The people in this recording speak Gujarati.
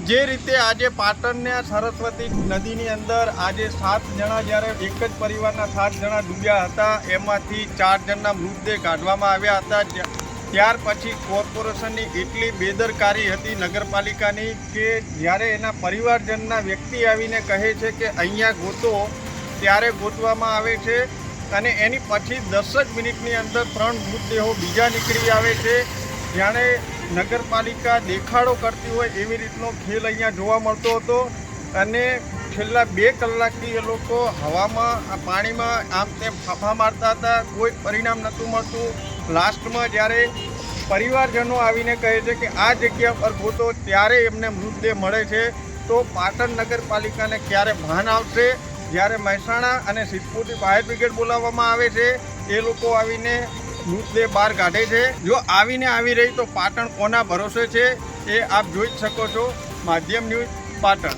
જે રીતે આજે પાટણના સરસ્વતી નદીની અંદર આજે 7 જણા જ્યારે એક જ પરિવારના 7 જણા ડૂબ્યા હતા, એમાંથી 4 જણના મૃતદેહ કાઢવામાં આવ્યા હતા। ત્યાર પછી કોર્પોરેશનની એટલી બેદરકારી હતી નગરપાલિકાની કે જ્યારે એના પરિવારજનના વ્યક્તિ આવીને કહે છે કે અહીંયા ગોતો, ત્યારે ગોતવામાં આવે છે અને એની પછી 10 જ મિનિટની અંદર 3 મૃતદેહો બીજા નીકળી આવે છે। જાણે નગરપાલિકા દેખાડો કરતી હોય એવી રીતનો ખેલ અહીંયા જોવા મળતો હતો અને છેલ્લા 2 કલાકથી એ લોકો હવામાં પાણીમાં આમ તેમ ફાંફા મારતા હતા, કોઈ પરિણામ નહોતું મળતું। લાસ્ટમાં જ્યારે પરિવારજનો આવીને કહે છે કે આ જગ્યા પર ગોતો, ત્યારે એમને મૃતદેહ મળે છે। તો પાટણ નગરપાલિકાને ક્યારે ભાન આવશે? જ્યારે મહેસાણા અને સિદ્ધપુરથી ફાયર બ્રિગેડ બોલાવવામાં આવે છે, એ લોકો આવીને મૃતદેહ બહાર કાઢે છે। જો આવીને આવી રહી તો પાટણ કોના ભરોસે છે એ આપ જોઈ જ શકો છો। માધ્યમ ન્યૂઝ પાટણ।